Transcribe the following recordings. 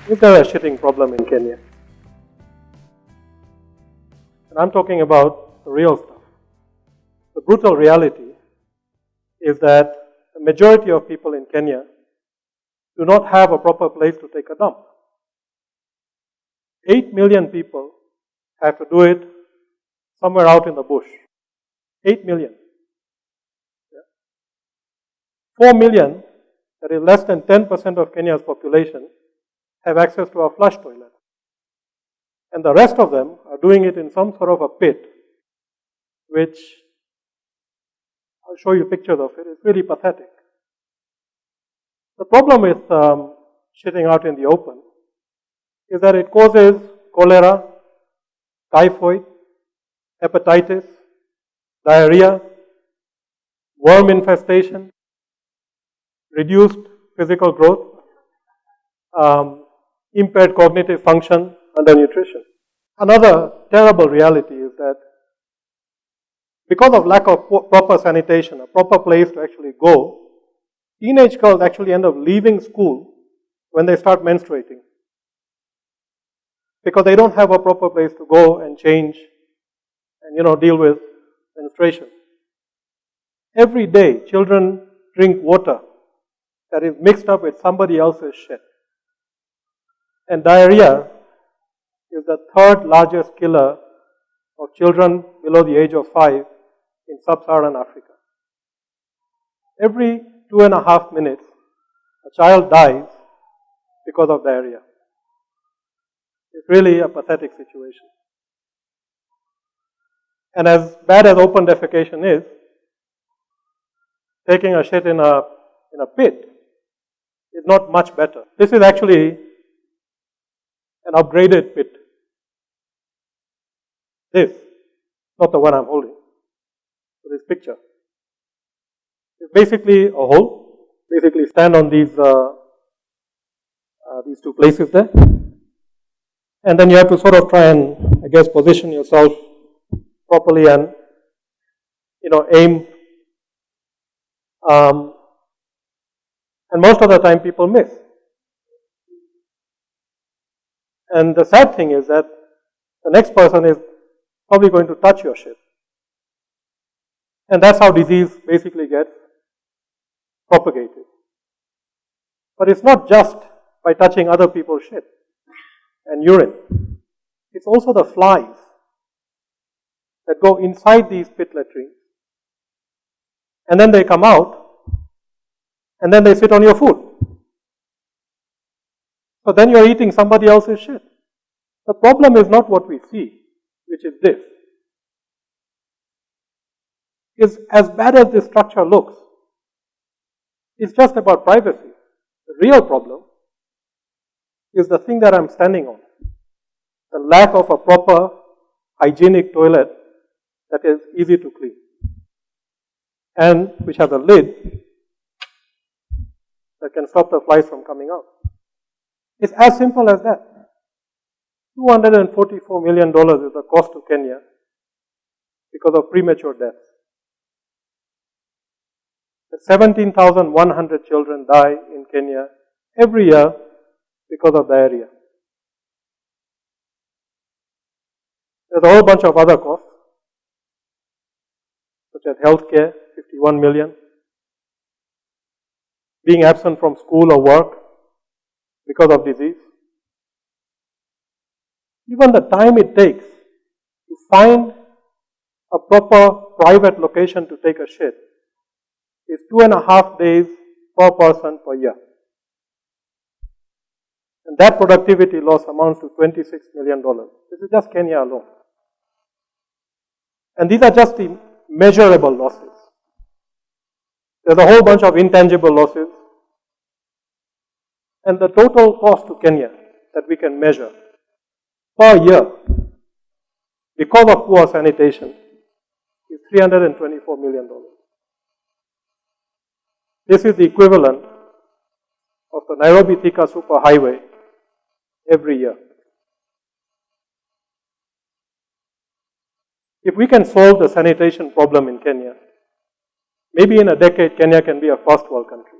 Is there a shitting problem in Kenya? And I'm talking about the real stuff. The brutal reality is that the majority of people in Kenya do not have a proper place to take a dump. 8 million people have to do it somewhere out in the bush. 8 million. 4 million, that is less than 10% of Kenya's population, have access to a flush toilet. And the rest of them are doing it in some sort of a pit, which, I'll show you pictures of it, it's really pathetic. The problem with shitting out in the open is that it causes cholera, typhoid, hepatitis, diarrhea, worm infestation, reduced physical growth, impaired cognitive function, undernutrition. Another terrible reality is that because of lack of proper sanitation, a proper place to actually go, teenage girls actually end up leaving school when they start menstruating, because they don't have a proper place to go and change and deal with menstruation. Every day, children drink water that is mixed up with somebody else's shit. And diarrhea is the third largest killer of children below the age of 5 in sub-Saharan Africa. Every 2.5 minutes, a child dies because of diarrhea. It's really a pathetic situation. And as bad as open defecation is, taking a shit in a pit is not much better. This is actually an upgraded pit. This, not the one I'm holding. So this picture. It's basically a hole. Basically stand on these two places there. And then you have to sort of try and, position yourself properly and, aim. And most of the time people miss. And the sad thing is that the next person is probably going to touch your shit. And that's how disease basically gets propagated. But it's not just by touching other people's shit and urine. It's also the flies that go inside these pit latrines. And then they come out, and then they sit on your food. So then you're eating somebody else's shit. The problem is not what we see, which is this. Is as bad as this structure looks, it's just about privacy. The real problem is the thing that I'm standing on. The lack of a proper hygienic toilet that is easy to clean. And which has a lid that can stop the flies from coming out. It's as simple as that. $244 million is the cost to Kenya because of premature deaths. 17,100 children die in Kenya every year because of diarrhea. There's a whole bunch of other costs, such as healthcare, 51 million, being absent from school or work because of disease. Even the time it takes to find a proper private location to take a shit is 2.5 days per person per year. And that productivity loss amounts to $26 million. This is just Kenya alone. And these are just the measurable losses. There's a whole bunch of intangible losses. And the total cost to Kenya that we can measure per year because of poor sanitation is $324 million. This is the equivalent of the Nairobi-Thika superhighway every year. If we can solve the sanitation problem in Kenya, maybe in a decade Kenya can be a first world country.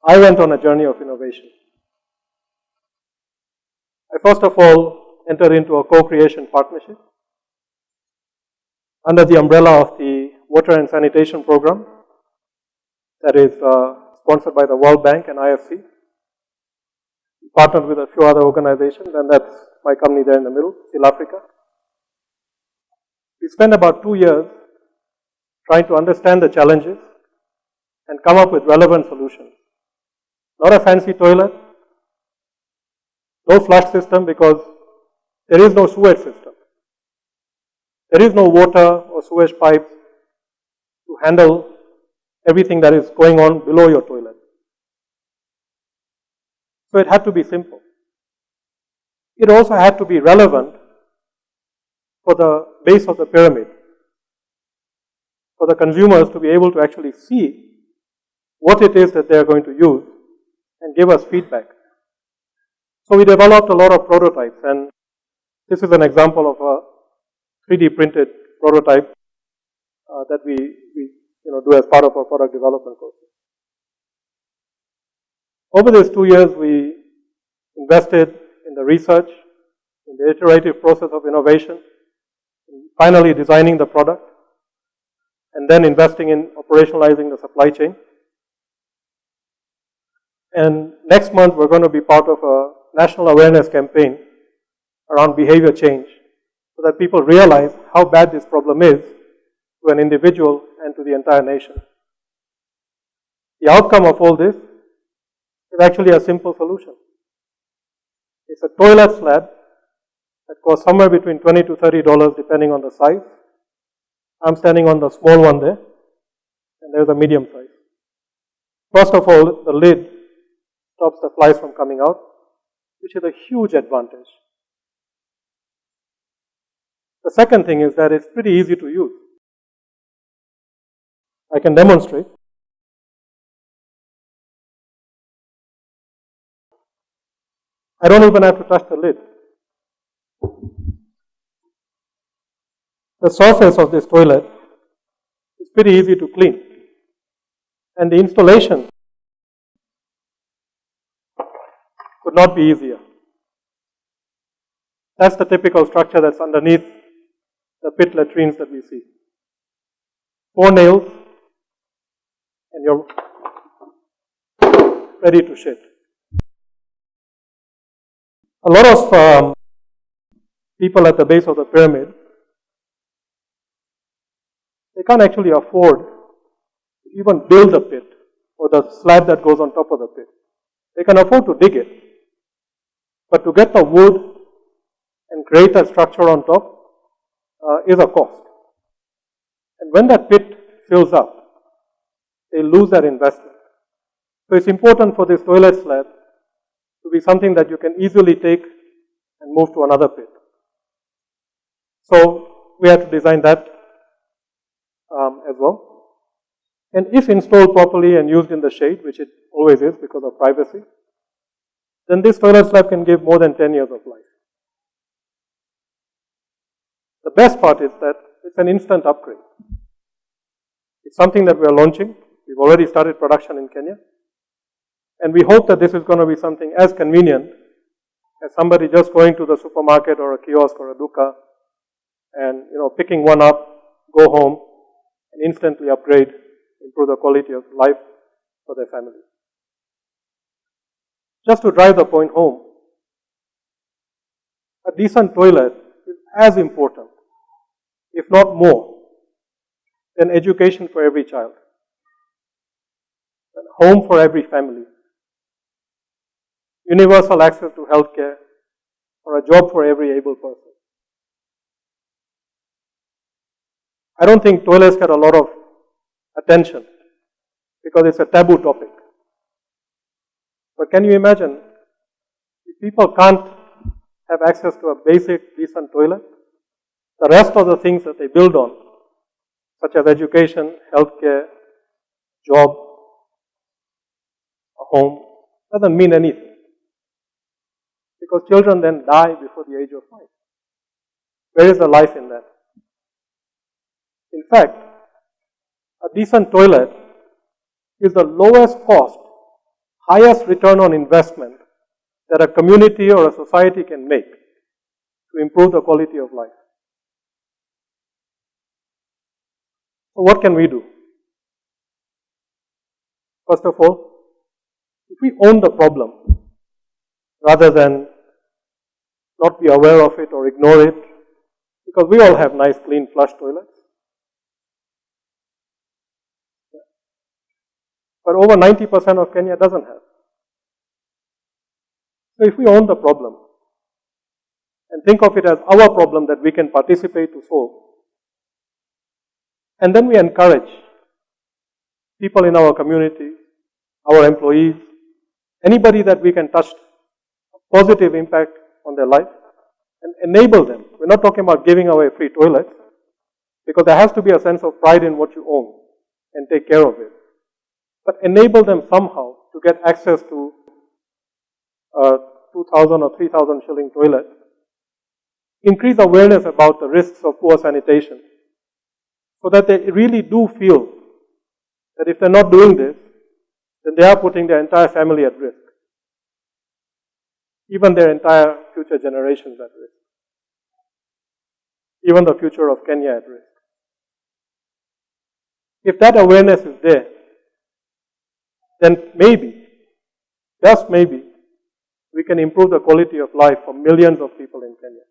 I went on a journey of innovation. I first of all entered into a co-creation partnership under the umbrella of the Water and Sanitation Program that is sponsored by the World Bank and IFC. We partnered with a few other organizations, and that's my company there in the middle, South Africa. We spent about 2 years trying to understand the challenges and come up with relevant solutions. Not a fancy toilet, no flush system because there is no sewage system. There is no water or sewage pipes to handle everything that is going on below your toilet. So it had to be simple. It also had to be relevant for the base of the pyramid, for the consumers to be able to actually see what it is that they are going to use and give us feedback. So we developed a lot of prototypes, and this is an example of a 3D printed prototype that we do as part of our product development process. Over these 2 years, we invested in the research, in the iterative process of innovation, in finally designing the product, and then investing in operationalizing the supply chain. And next month, we're going to be part of a national awareness campaign around behavior change so that people realize how bad this problem is to an individual and to the entire nation. The outcome of all this is actually a simple solution. It's a toilet slab that costs somewhere between $20 to $30 depending on the size. I'm standing on the small one there, and there's a medium size. First of all, the lid stops the flies from coming out, which is a huge advantage. The second thing is that it's pretty easy to use. I can demonstrate. I don't even have to touch the lid. The surface of this toilet is pretty easy to clean. And the installation could not be easier. That's the typical structure that's underneath the pit latrines that we see. 4 nails, and you're ready to shit. A lot of people at the base of the pyramid, they can't actually afford to even build a pit or the slab that goes on top of the pit. They can afford to dig it. But to get the wood and create a structure on top is a cost. And when that pit fills up, they lose that investment. So it's important for this toilet slab to be something that you can easily take and move to another pit. So we had to design that as well. And if installed properly and used in the shade, which it always is because of privacy, then this toilet slab can give more than 10 years of life. The best part is that it's an instant upgrade. It's something that we are launching. We've already started production in Kenya. And we hope that this is going to be something as convenient as somebody just going to the supermarket or a kiosk or a duka and picking one up, go home, and instantly upgrade, improve the quality of life for their family. Just to drive the point home, a decent toilet is as important, if not more, than education for every child, and home for every family, universal access to healthcare, or a job for every able person. I don't think toilets get a lot of attention because it's a taboo topic. But can you imagine, if people can't have access to a basic, decent toilet, the rest of the things that they build on, such as education, healthcare, job, a home, doesn't mean anything. Because children then die before the age of 5. Where is the life in that? In fact, a decent toilet is the lowest cost, highest return on investment that a community or a society can make to improve the quality of life. So what can we do? First of all, if we own the problem, rather than not be aware of it or ignore it, because we all have nice, clean, flush toilets. But over 90% of Kenya doesn't have. So if we own the problem and think of it as our problem that we can participate to solve, and then we encourage people in our community, our employees, anybody that we can touch a positive impact on their life, and enable them. We're not talking about giving away free toilets, because there has to be a sense of pride in what you own and take care of it. But enable them somehow to get access to a 2,000 or 3,000 shilling toilet. Increase awareness about the risks of poor sanitation, so that they really do feel that if they're not doing this, then they are putting their entire family at risk. Even their entire future generations at risk. Even the future of Kenya at risk. If that awareness is there, then maybe, just maybe, we can improve the quality of life for millions of people in Kenya.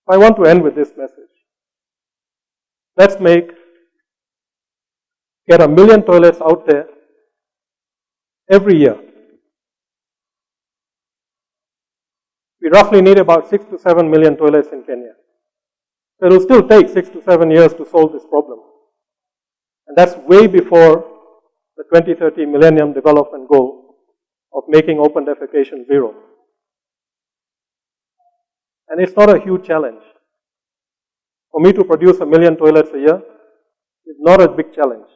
I want to end with this message. Let's get 1 million toilets out there every year. We roughly need about 6 to 7 million toilets in Kenya. It will still take 6 to 7 years to solve this problem. And that's way before the 2030 Millennium Development Goal of making open defecation zero. And it's not a huge challenge. For me to produce 1 million toilets a year is not a big challenge.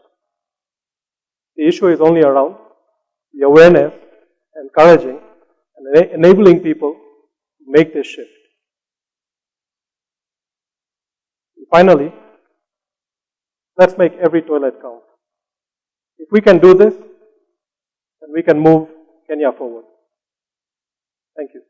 The issue is only around the awareness, encouraging, and enabling people to make this shift. And finally, let's make every toilet count. If we can do this, then we can move Kenya forward. Thank you.